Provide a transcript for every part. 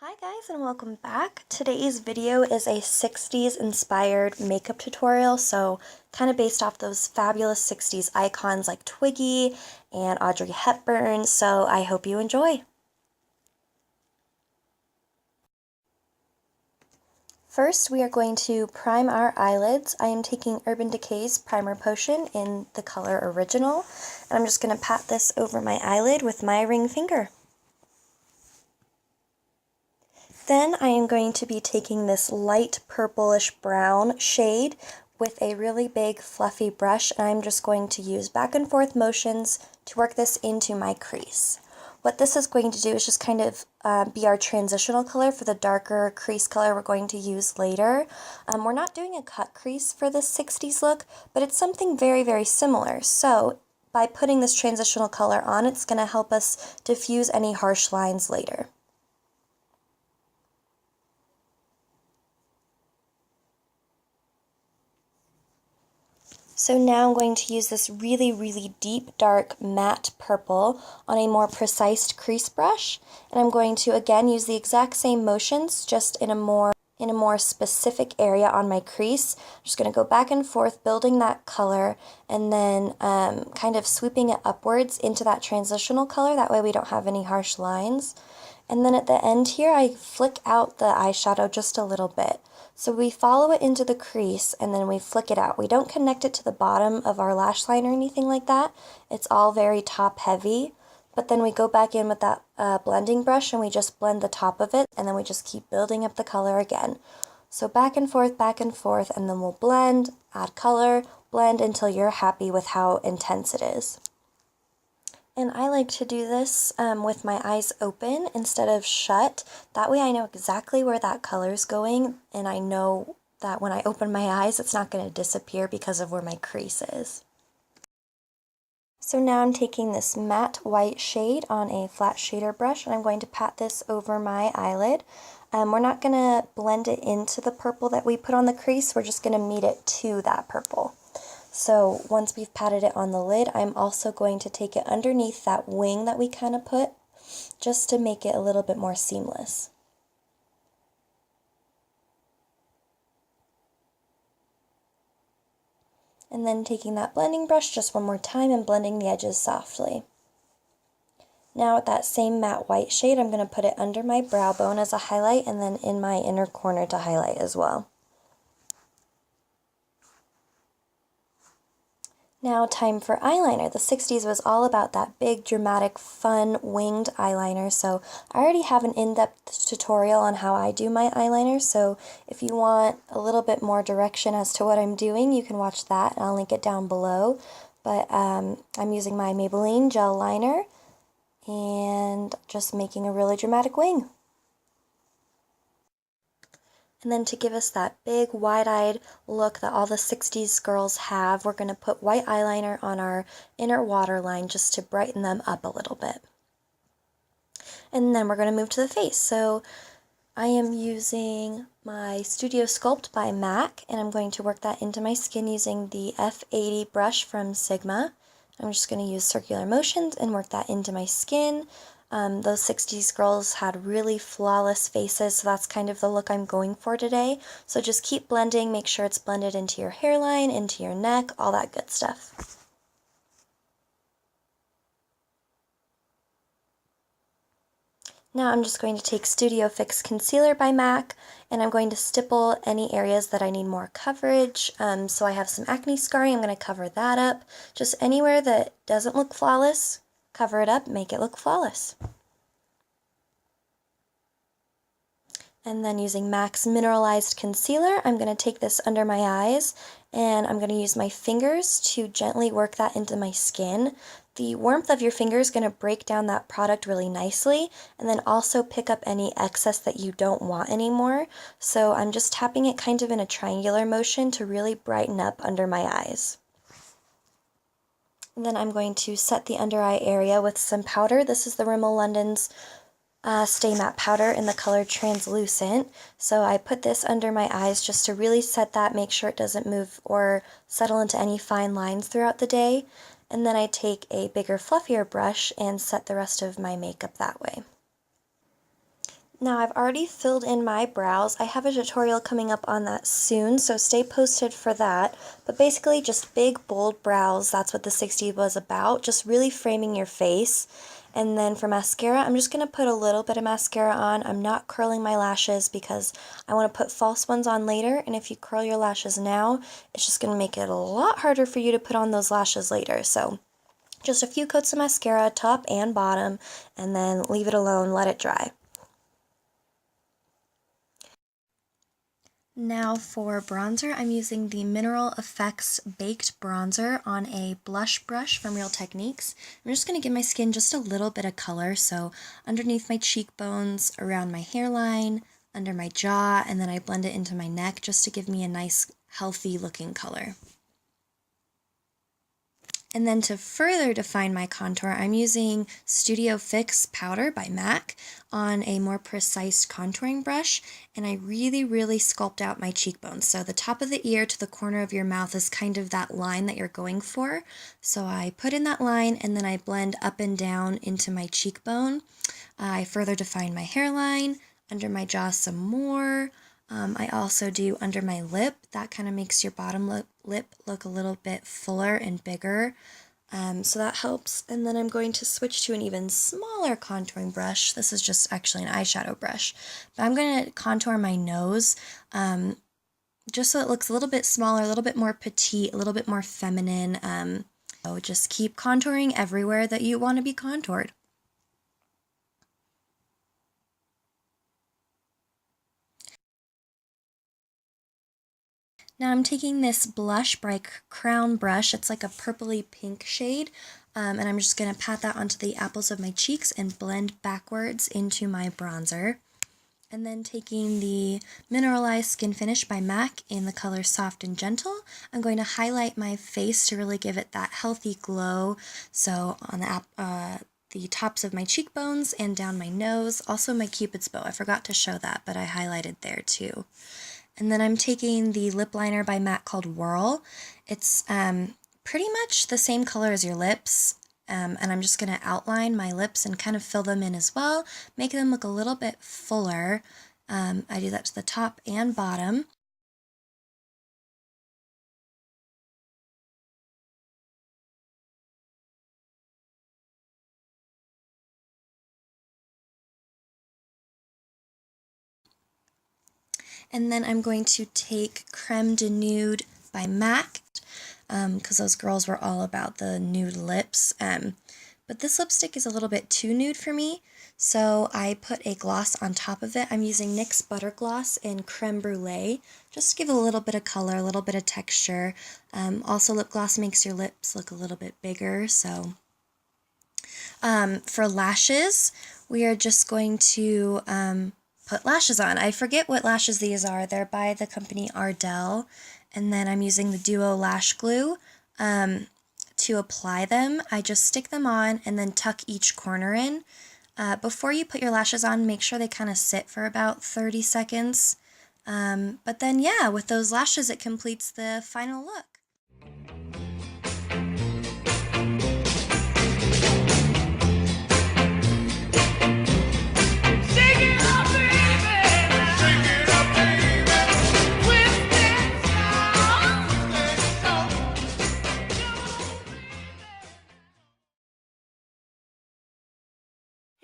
Hi guys and welcome back. Today's video is a 60s inspired makeup tutorial, so kind of based off those fabulous 60s icons like Twiggy and Audrey Hepburn, so I hope you enjoy. First, we are going to prime our eyelids. I am taking Urban Decay's Primer Potion in the color Original, and I'm just going to pat this over my eyelid with my ring finger. Then I am going to be taking this light purplish brown shade with a really big fluffy brush, and I'm just going to use back and forth motions to work this into my crease. What this is going to do is just kind of be our transitional color for the darker crease color we're going to use later. We're not doing a cut crease for this 60s look, but it's something very, very similar. So by putting this transitional color on, it's going to help us diffuse any harsh lines later. So now I'm going to use this really, really deep, dark, matte purple on a more precise crease brush. And I'm going to, again, use the exact same motions, just in a more specific area on my crease. I'm just going to go back and forth, building that color, and then kind of sweeping it upwards into that transitional color. That way we don't have any harsh lines. And then at the end here, I flick out the eyeshadow just a little bit. So we follow it into the crease and then we flick it out. We don't connect it to the bottom of our lash line or anything like that. It's all very top heavy. But then we go back in with that blending brush and we just blend the top of it, and then we just keep building up the color again. So back and forth, and then we'll blend, add color, blend until you're happy with how intense it is. And I like to do this with my eyes open instead of shut. That way I know exactly where that color is going, and I know that when I open my eyes, it's not going to disappear because of where my crease is. So now I'm taking this matte white shade on a flat shader brush, and I'm going to pat this over my eyelid. We're not going to blend it into the purple that we put on the crease, we're just going to meet it to that purple. So once we've patted it on the lid, I'm also going to take it underneath that wing that we kind of put, just to make it a little bit more seamless. And then taking that blending brush just one more time and blending the edges softly. Now with that same matte white shade, I'm going to put it under my brow bone as a highlight, and then in my inner corner to highlight as well. Now time for eyeliner. The 60s was all about that big, dramatic, fun, winged eyeliner, so I already have an in-depth tutorial on how I do my eyeliner, so if you want a little bit more direction as to what I'm doing, you can watch that, and I'll link it down below. But I'm using my Maybelline gel liner, and just making a really dramatic wing. And then to give us that big, wide-eyed look that all the 60s girls have, we're going to put white eyeliner on our inner waterline just to brighten them up a little bit. And then we're going to move to the face. So I am using my Studio Sculpt by MAC, and I'm going to work that into my skin using the F80 brush from Sigma. I'm just going to use circular motions and work that into my skin. Those 60s girls had really flawless faces, so that's kind of the look I'm going for today. So just keep blending, make sure it's blended into your hairline, into your neck, all that good stuff. Now I'm just going to take Studio Fix Concealer by MAC, and I'm going to stipple any areas that I need more coverage. So I have some acne scarring, I'm going to cover that up. Just anywhere that doesn't look flawless, cover it up, make it look flawless. And then using MAC's Mineralized Concealer, I'm going to take this under my eyes, and I'm going to use my fingers to gently work that into my skin. The warmth of your finger is going to break down that product really nicely, and then also pick up any excess that you don't want anymore. So I'm just tapping it kind of in a triangular motion to really brighten up under my eyes. And then I'm going to set the under eye area with some powder. This is the Rimmel London's Stay Matte Powder in the color Translucent. So I put this under my eyes just to really set that, make sure it doesn't move or settle into any fine lines throughout the day. And then I take a bigger, fluffier brush and set the rest of my makeup that way. Now I've already filled in my brows. I have a tutorial coming up on that soon, so stay posted for that. But basically just big, bold brows, that's what the 60 was about, just really framing your face. And then for mascara, I'm just going to put a little bit of mascara on. I'm not curling my lashes because I want to put false ones on later, and if you curl your lashes now, it's just going to make it a lot harder for you to put on those lashes later. So just a few coats of mascara, top and bottom, and then leave it alone, let it dry. Now for bronzer, I'm using the Mineral Effects Baked Bronzer on a blush brush from Real Techniques. I'm just going to give my skin just a little bit of color, so underneath my cheekbones, around my hairline, under my jaw, and then I blend it into my neck just to give me a nice, healthy looking color. And then to further define my contour, I'm using Studio Fix Powder by MAC on a more precise contouring brush, and I really sculpt out my cheekbones. So the top of the ear to the corner of your mouth is kind of that line that you're going for. So I put in that line, and then I blend up and down into my cheekbone. I further define my hairline, under my jaw some more. I also do under my lip. That kind of makes your bottom lip look a little bit fuller and bigger. So that helps. And then I'm going to switch to an even smaller contouring brush. This is just actually an eyeshadow brush. But I'm going to contour my nose just so it looks a little bit smaller, a little bit more petite, a little bit more feminine. So just keep contouring everywhere that you want to be contoured. Now I'm taking this blush by Crown brush. It's like a purpley pink shade, and I'm just going to pat that onto the apples of my cheeks and blend backwards into my bronzer. And then taking the Mineralized Skin Finish by MAC in the color Soft and Gentle, I'm going to highlight my face to really give it that healthy glow. So on the tops of my cheekbones and down my nose, also my Cupid's bow. I forgot to show that, but I highlighted there too. And then I'm taking the lip liner by MAC called Whirl. It's pretty much the same color as your lips, and I'm just going to outline my lips and kind of fill them in as well, make them look a little bit fuller. I do that to the top and bottom. And then I'm going to take Creme de Nude by MAC, because those girls were all about the nude lips. But this lipstick is a little bit too nude for me, so I put a gloss on top of it. I'm using NYX Butter Gloss in Creme Brulee, just to give a little bit of color, a little bit of texture. Also, lip gloss makes your lips look a little bit bigger, so... for lashes, we are just going to... put lashes on. I forget what lashes these are. They're by the company Ardell, and then I'm using the Duo Lash Glue to apply them. I just stick them on and then tuck each corner in. Before you put your lashes on, make sure they kind of sit for about 30 seconds. But then, yeah, with those lashes, it completes the final look.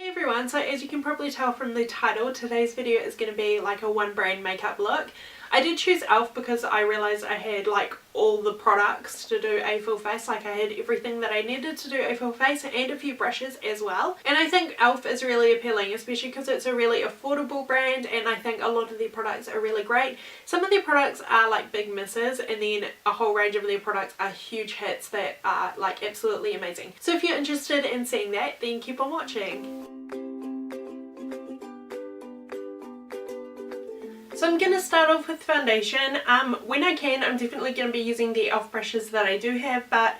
Hey everyone, so as you can probably tell from the title, today's video is going to be like a one brand makeup look. I did choose e.l.f. because I realised I had like all the products to do a full face, like I had everything that I needed to do a full face and a few brushes as well. And I think e.l.f. is really appealing, especially because it's a really affordable brand, and I think a lot of their products are really great. Some of their products are like big misses, and then a whole range of their products are huge hits that are like absolutely amazing. So if you're interested in seeing that, then keep on watching. So I'm going to start off with foundation. When I can, I'm definitely going to be using the e.l.f. brushes that I do have, but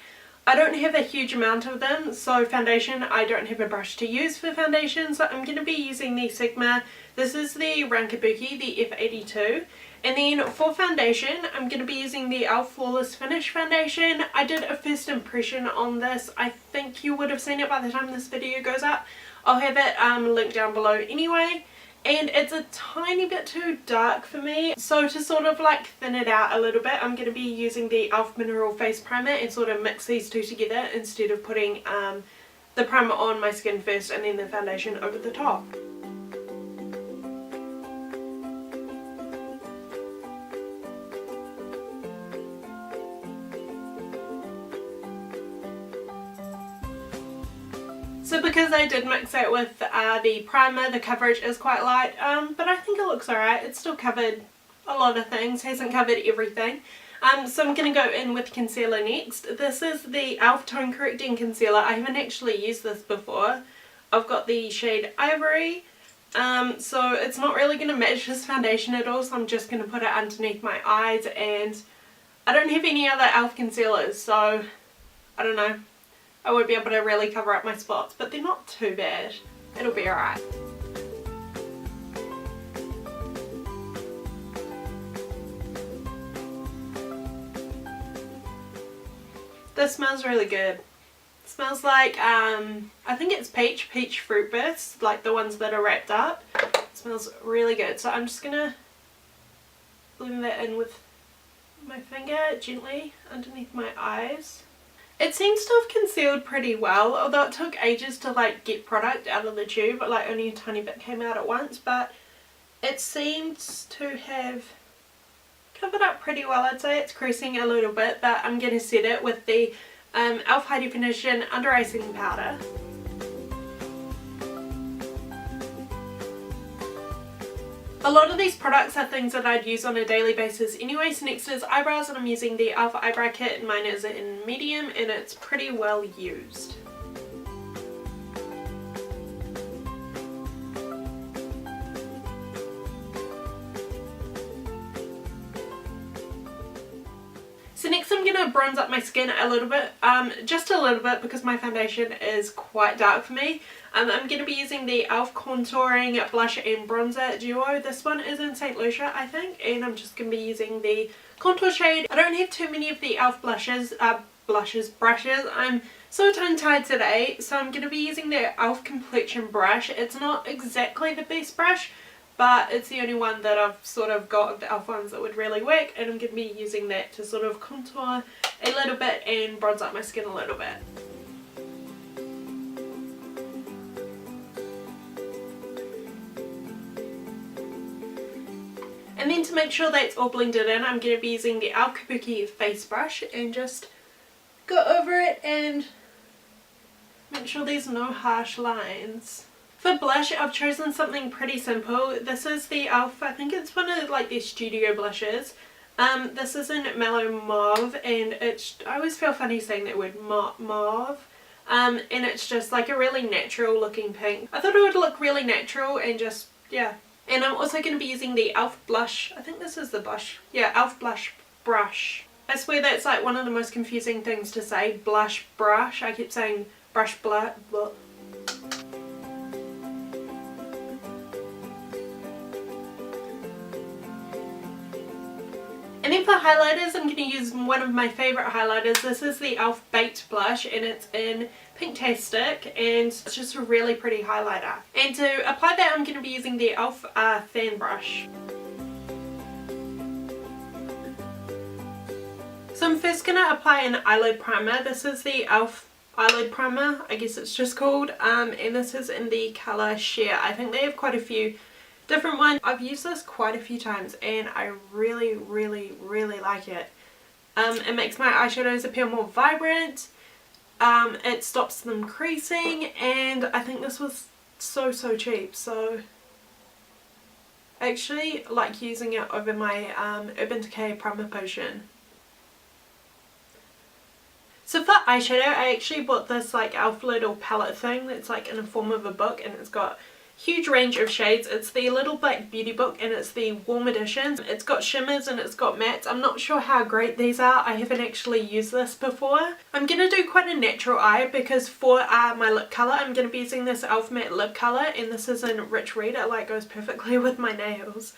I don't have a huge amount of them. So foundation, I don't have a brush to use for foundation, so I'm going to be using the Sigma. This is the Rankabuki, the F82. And then for foundation, I'm going to be using the e.l.f. Flawless Finish foundation. I did a first impression on this. I think you would have seen it by the time this video goes up. I'll have it linked down below anyway. and it's a tiny bit too dark for me. So to sort of like thin it out a little bit, I'm going to be using the e.l.f. Mineral Face Primer and sort of mix these two together instead of putting the primer on my skin first and then the foundation over the top. So because I did mix it with the primer, the coverage is quite light, but I think it looks alright. It's still covered a lot of things, hasn't covered everything. So I'm going to go in with concealer next. This is the e.l.f. Tone Correcting Concealer. I haven't actually used this before. I've got the shade Ivory, so it's not really going to match this foundation at all, so I'm just going to put it underneath my eyes, and I don't have any other e.l.f. concealers, so I don't know. I won't be able to really cover up my spots, but they're not too bad. It'll be alright. This smells really good. It smells like, I think it's peach fruit bursts, like the ones that are wrapped up. It smells really good. So I'm just going to blend that in with my finger gently underneath my eyes. It seems to have concealed pretty well, although it took ages to like get product out of the tube, like only a tiny bit came out at once, but it seems to have covered up pretty well. I'd say it's creasing a little bit, but I'm going to set it with the e.l.f. High Definition Under Eye Setting Powder. A lot of these products are things that I'd use on a daily basis anyway. So next is eyebrows, and I'm using the e.l.f. Eyebrow Kit, and mine is in medium and it's pretty well used. So next I'm going to bronze up my skin a little bit, just a little bit because my foundation is quite dark for me. I'm going to be using the e.l.f. Contouring Blush and Bronzer Duo. This one is in St. Lucia, I think, and I'm just going to be using the contour shade. I don't have too many of the e.l.f. brushes. I'm so tongue-tied today, so I'm going to be using the e.l.f. Complexion brush. It's not exactly the best brush, but it's the only one that I've sort of got of the e.l.f. ones that would really work, and I'm going to be using that to sort of contour a little bit and bronze up my skin a little bit. And then to make sure that's all blended in, I'm going to be using the e.l.f. Kabuki face brush and just go over it and make sure there's no harsh lines. For blush, I've chosen something pretty simple. This is the e.l.f. I think it's one of like their studio blushes. This is in Mellow Mauve, and it's, I always feel funny saying that word, mauve. And it's just like a really natural looking pink. I thought it would look really natural and just, yeah. And I'm also going to be using the e.l.f. blush. I think this is the blush. Yeah, e.l.f. blush brush. I swear that's like one of the most confusing things to say. Blush brush. I keep saying brush blush. And then for highlighters, I'm going to use one of my favourite highlighters. This is the e.l.f. Baked Blush, and it's in Pinktastic, and it's just a really pretty highlighter. And to apply that, I'm going to be using the e.l.f. Fan Brush. So I'm first going to apply an eyelid primer. This is the e.l.f. eyelid primer, I guess it's just called, and this is in the colour Share. I think they have quite a few different one. I've used this quite a few times and I really like it. It makes my eyeshadows appear more vibrant, it stops them creasing, and I think this was so cheap, so I actually like using it over my Urban Decay Primer Potion. So for eyeshadow, I actually bought this like e.l.f. little palette thing that's like in the form of a book, and it's got huge range of shades. It's the Little Black Beauty Book, and it's the warm edition. It's got shimmers and it's got mattes. I'm not sure how great these are. I haven't actually used this before. I'm going to do quite a natural eye because for my lip colour I'm going to be using this e.l.f. matte lip colour, and this is in Rich Red. It like goes perfectly with my nails.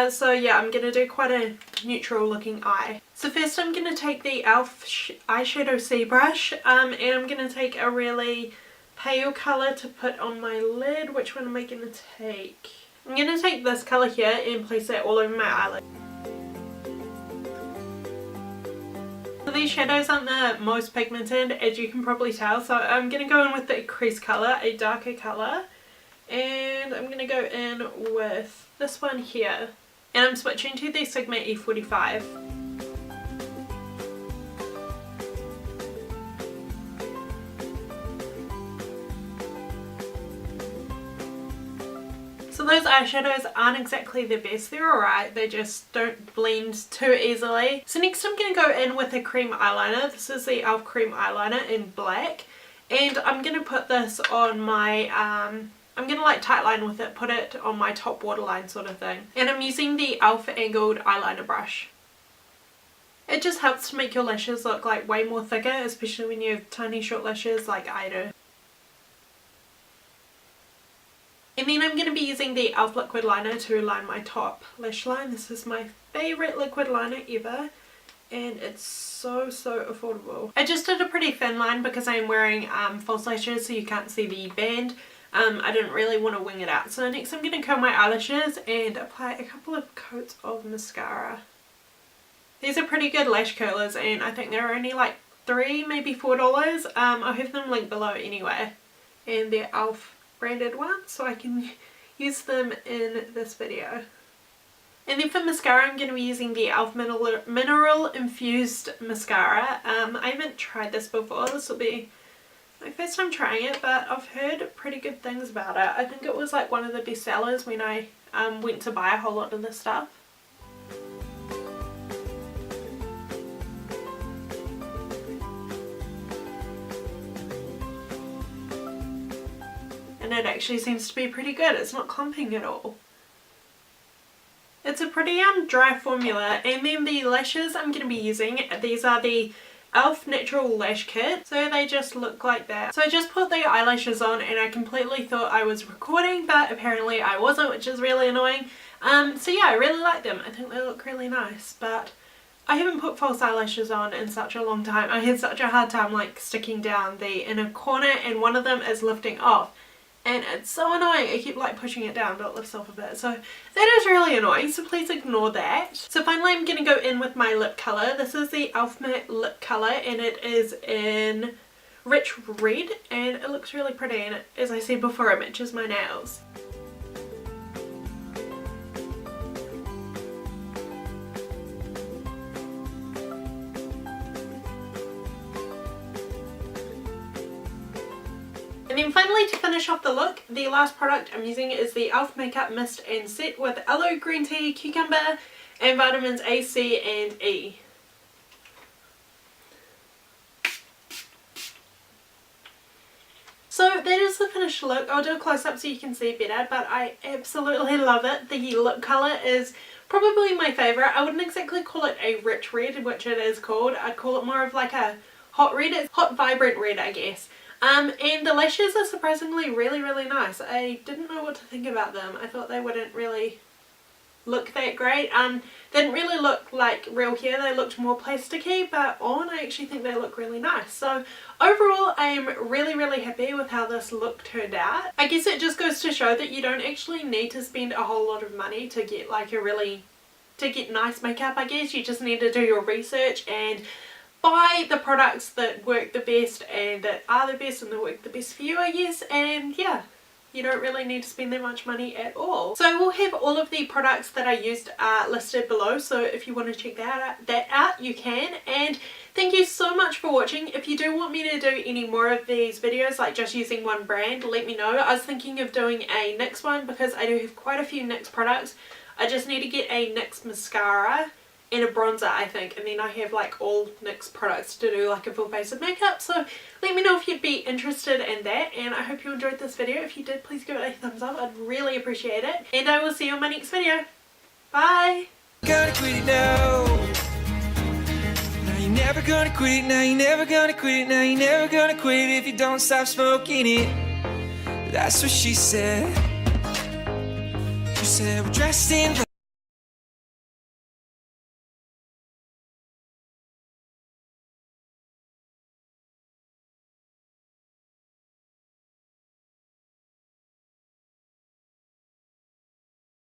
So yeah, I'm going to do quite a neutral looking eye. So first I'm going to take the e.l.f. eyeshadow C brush, and I'm going to take a really pale colour to put on my lid. Which one am I going to take? I'm going to take this colour here and place it all over my eyelid. So these shadows aren't the most pigmented, as you can probably tell, so I'm going to go in with the crease colour, a darker colour, and I'm going to go in with this one here, and I'm switching to the Sigma E45. So those eyeshadows aren't exactly the best, they're alright, they just don't blend too easily. So next I'm going to go in with a cream eyeliner. This is the e.l.f. cream eyeliner in black, and I'm going to put this on my, I'm going to like tightline with it, put it on my top waterline sort of thing. And I'm using the e.l.f. angled eyeliner brush. It just helps to make your lashes look like way more thicker, especially when you have tiny short lashes like I do. And then I'm going to be using the e.l.f. liquid liner to line my top lash line. This is my favourite liquid liner ever, and it's so affordable. I just did a pretty thin line because I'm wearing false lashes, so you can't see the band. I didn't really want to wing it out. So next I'm going to curl my eyelashes and apply a couple of coats of mascara. These are pretty good lash curlers, and I think they're only like $3, maybe $4. I'll have them linked below anyway, and they're e.l.f. branded ones, so I can use them in this video. And then for mascara, I'm going to be using the e.l.f. mineral infused mascara. I haven't tried this before. This will be my first time trying it, but I've heard pretty good things about it. I think it was like one of the best sellers when I went to buy a whole lot of this stuff. And it actually seems to be pretty good. It's not clumping at all. It's a pretty dry formula. And then the lashes I'm going to be using, these are the e.l.f. Natural Lash Kit. So they just look like that. So I just put the eyelashes on and I completely thought I was recording, but apparently I wasn't, which is really annoying. So yeah, I really like them. I think they look really nice, but I haven't put false eyelashes on in such a long time. I had such a hard time like sticking down the inner corner, and one of them is lifting off. And it's so annoying. I keep like pushing it down, but it lifts off a bit. So that is really annoying, so please ignore that. So finally I'm going to go in with my lip colour. This is the e.l.f. matte lip colour, and it is in rich red, and it looks really pretty, and it, as I said before, it matches my nails. And then finally, to finish off the look, the last product I'm using is the e.l.f. Makeup Mist and Set with aloe, green tea, cucumber and vitamins A, C and E. So that is the finished look. I'll do a close up so you can see better, but I absolutely love it. The lip colour is probably my favourite. I wouldn't exactly call it a rich red, which it is called. I'd call it more of like a hot red. It's hot vibrant red, I guess. And the lashes are surprisingly really nice. I didn't know what to think about them. I thought they wouldn't really look that great. They didn't really look like real hair. They looked more plasticky, but on I actually think they look really nice. So overall I am really happy with how this look turned out. I guess it just goes to show that you don't actually need to spend a whole lot of money to get like to get nice makeup, I guess. You just need to do your research and buy the products that work the best and that are the best and that work the best for you, I guess. And yeah, you don't really need to spend that much money at all. So we'll have all of the products that I used listed below, so if you want to check that out you can. And thank you so much for watching. If you do want me to do any more of these videos, like just using one brand, let me know. I was thinking of doing a NYX one because I do have quite a few NYX products. I just need to get a NYX mascara and a bronzer, I think, and then I have like all NYX products to do like a full face of makeup. So let me know if you'd be interested in that, and I hope you enjoyed this video. If you did, please give it a thumbs up. I'd really appreciate it, and I will see you in my next video. Bye! Gotta quit it now. Now you're never gonna quit it. Now you're never gonna quit it. Now you're never gonna quit if you don't stop smoking it. That's what she said. She said we're dressed in